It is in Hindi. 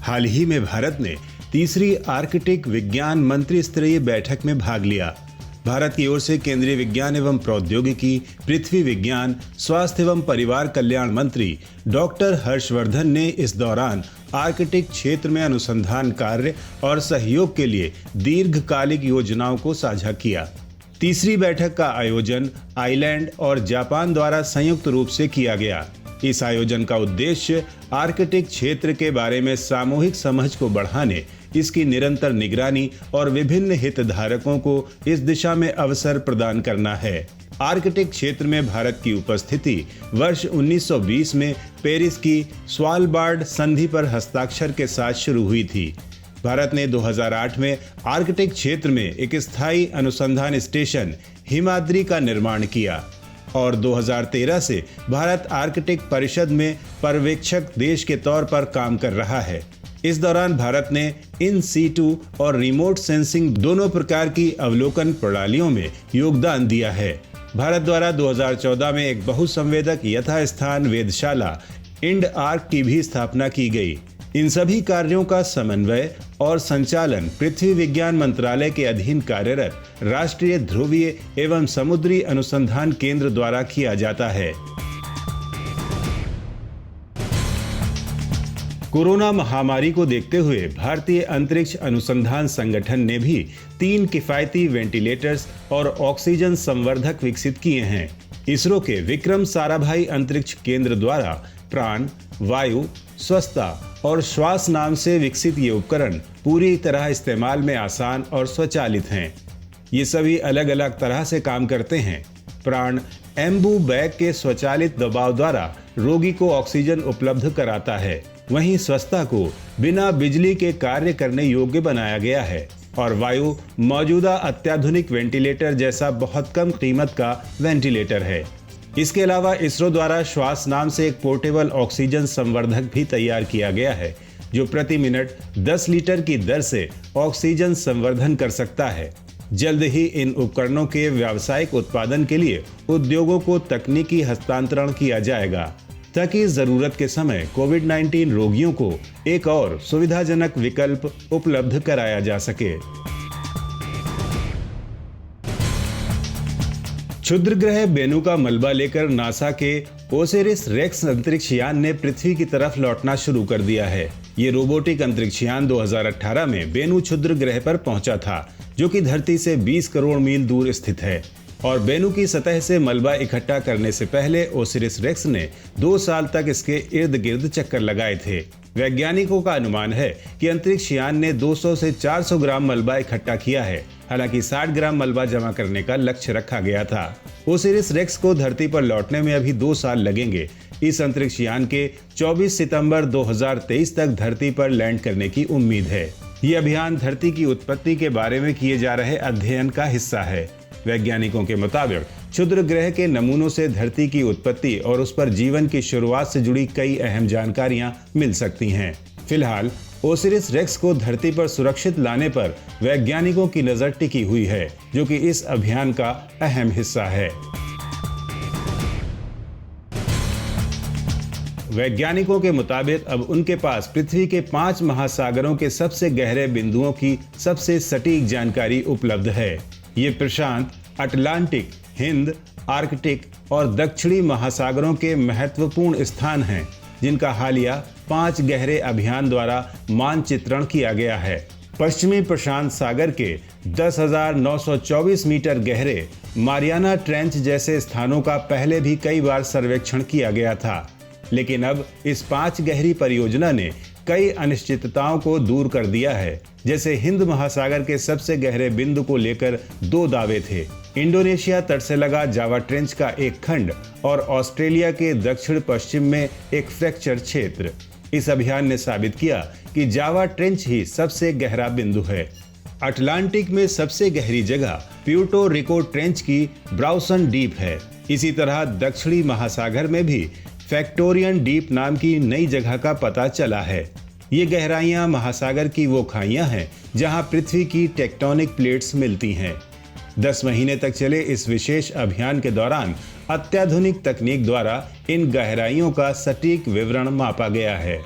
हाल ही में भारत ने तीसरी आर्कटिक विज्ञान मंत्री स्तरीय बैठक में भाग लिया। भारत की ओर से केंद्रीय विज्ञान एवं प्रौद्योगिकी, पृथ्वी विज्ञान, स्वास्थ्य एवं परिवार कल्याण मंत्री डॉक्टर हर्षवर्धन ने इस दौरान आर्कटिक क्षेत्र में अनुसंधान कार्य और सहयोग के लिए दीर्घकालिक योजनाओं को साझा किया। तीसरी बैठक का आयोजन आइलैंड और जापान द्वारा संयुक्त रूप से किया गया। इस आयोजन का उद्देश्य आर्कटिक क्षेत्र के बारे में सामूहिक समझ को बढ़ाने, इसकी निरंतर निगरानी और विभिन्न हितधारकों को इस दिशा में अवसर प्रदान करना है। आर्कटिक क्षेत्र में भारत की उपस्थिति वर्ष 1920 में पेरिस की स्वालबार्ड संधि पर हस्ताक्षर के साथ शुरू हुई थी। भारत ने 2008 में आर्कटिक क्षेत्र में एक स्थायी अनुसंधान स्टेशन हिमाद्री का निर्माण किया और 2013 से भारत आर्कटिक परिषद में पर्यवेक्षक देश के तौर पर काम कर रहा है। इस दौरान भारत ने इन सीटू और रिमोट सेंसिंग दोनों प्रकार की अवलोकन प्रणालियों में योगदान दिया है। भारत द्वारा 2014 में एक बहुसंवेदक यथास्थान वेधशाला इंड आर्क की भी स्थापना की गई। इन सभी कार्यों का समन्वय और संचालन पृथ्वी विज्ञान मंत्रालय के अधीन कार्यरत राष्ट्रीय ध्रुवीय एवं समुद्री अनुसंधान केंद्र द्वारा किया जाता है। कोरोना महामारी को देखते हुए भारतीय अंतरिक्ष अनुसंधान संगठन ने भी 3 किफायती वेंटिलेटर्स और ऑक्सीजन संवर्धक विकसित किए हैं। इसरो के विक्रम साराभाई अंतरिक्ष केंद्र द्वारा प्राण, वायु, स्वच्छता और श्वास नाम से विकसित ये उपकरण पूरी तरह इस्तेमाल में आसान और स्वचालित हैं। ये सभी अलग अलग तरह से काम करते हैं। प्राण एम्बू बैग के स्वचालित दबाव द्वारा रोगी को ऑक्सीजन उपलब्ध कराता है। वहीं स्वच्छता को बिना बिजली के कार्य करने योग्य बनाया गया है और वायु मौजूदा अत्याधुनिक वेंटिलेटर जैसा बहुत कम कीमत का वेंटिलेटर है। इसके अलावा इसरो द्वारा श्वास नाम से एक पोर्टेबल ऑक्सीजन संवर्धक भी तैयार किया गया है, जो प्रति मिनट 10 लीटर की दर से ऑक्सीजन संवर्धन कर सकता है। जल्द ही इन उपकरणों के व्यावसायिक उत्पादन के लिए उद्योगों को तकनीकी हस्तांतरण किया जाएगा, ताकि जरूरत के समय कोविड-19 रोगियों को एक और सुविधाजनक विकल्प उपलब्ध कराया जा सके। क्षुद्र ग्रह बेनू का मलबा लेकर नासा के ओसिरिस रेक्स अंतरिक्ष यान ने पृथ्वी की तरफ लौटना शुरू कर दिया है। ये रोबोटिक अंतरिक्ष यान 2018 में बेनू क्षुद्र ग्रह पर पहुंचा था, जो कि धरती से 20 करोड़ मील दूर स्थित है और बेनू की सतह से मलबा इकट्ठा करने से पहले ओसिरिस रेक्स ने 2 साल तक इसके इर्द गिर्द चक्कर लगाए थे। वैज्ञानिकों का अनुमान है कि अंतरिक्ष यान ने 200 से 400 ग्राम मलबा इकट्ठा किया है। हालांकि 60 ग्राम मलबा जमा करने का लक्ष्य रखा गया था। ओसिरिस रेक्स को धरती पर लौटने में अभी 2 साल लगेंगे। इस अंतरिक्ष यान के 24 सितंबर 2023 तक धरती पर लैंड करने की उम्मीद है। ये अभियान धरती की उत्पत्ति के बारे में किए जा रहे अध्ययन का हिस्सा है। वैज्ञानिकों के मुताबिक क्षुद्र ग्रह के नमूनों से धरती की उत्पत्ति और उस पर जीवन की शुरुआत से जुड़ी कई अहम जानकारियां मिल सकती हैं। फिलहाल ओसिरिस रेक्स को धरती पर सुरक्षित लाने पर वैज्ञानिकों की नजर टिकी हुई है, जो कि इस अभियान का अहम हिस्सा है। वैज्ञानिकों के मुताबिक अब उनके पास पृथ्वी के 5 महासागरों के सबसे गहरे बिंदुओं की सबसे सटीक जानकारी उपलब्ध है। ये प्रशांत, अटलांटिक, हिंद, आर्कटिक और दक्षिणी महासागरों के महत्वपूर्ण स्थान हैं, जिनका हालिया 5 गहरे अभियान द्वारा मानचित्रण किया गया है। पश्चिमी प्रशांत सागर के 10,924 मीटर गहरे मारियाना ट्रेंच जैसे स्थानों का पहले भी कई बार सर्वेक्षण किया गया था, लेकिन अब इस 5 गहरी परियोजना ने कई अनिश्चितताओं को दूर कर दिया है। जैसे हिंद महासागर के सबसे गहरे बिंदु को लेकर 2 दावे थे। इंडोनेशिया तट से लगा जावा ट्रेंच का एक खंड और ऑस्ट्रेलिया के दक्षिण पश्चिम में एक फ्रैक्चर क्षेत्र। इस अभियान ने साबित किया कि जावा ट्रेंच ही सबसे गहरा बिंदु है। अटलांटिक में सबसे गहरी जगह प्यूर्टो रिको ट्रेंच की ब्राउसन डीप है। इसी तरह दक्षिणी महासागर में भी फैक्टोरियन डीप नाम की नई जगह का पता चला है। ये गहराइयां महासागर की वो खाइयां हैं जहां पृथ्वी की टेक्टोनिक प्लेट्स मिलती हैं। 10 महीने तक चले इस विशेष अभियान के दौरान अत्याधुनिक तकनीक द्वारा इन गहराइयों का सटीक विवरण मापा गया है।